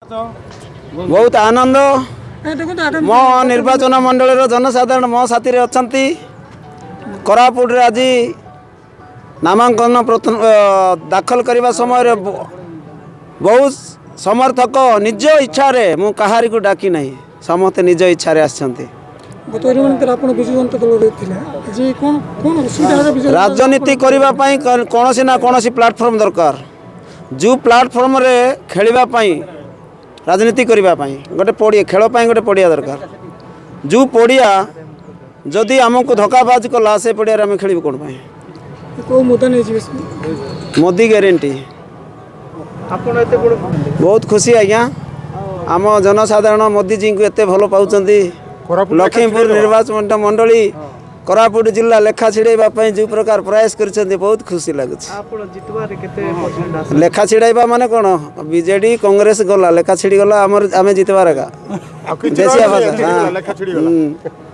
बहुत आनंद मो निर्वाचन मंडल जनसाधारण मो साथी अच्छा कोरापुट आज नामांकन दाखल करने समय बहुत समर्थक निज इच्छा मु कहारी को डाकी नहीं समस्ते निज इच्छा राजनीति करने कौन ना कौन प्लाटफर्म दरकार जो प्लाटफर्म रे खेलवाई राजनीति करने गोटे पड़िया खेल गोटे पड़िया दरकार जो पड़िया जदि आमको धक्काबाज कला से पड़िया आम खेल कौन मोदी ग्यारंटी बहुत खुशी आज्ञा आम जनसाधारण मोदी जी को एत भल पाँच लखीमपुर निर्वाचन मंडली कोरापुट जिला लेखा छिड़ाई जो प्रकार प्रयास कर बहुत खुशी लगुच लेखा छिड़ाइबा माने कौन बीजेडी कांग्रेस गला लेखा छिड़ी गला आम जितबार का देशिया भाषा।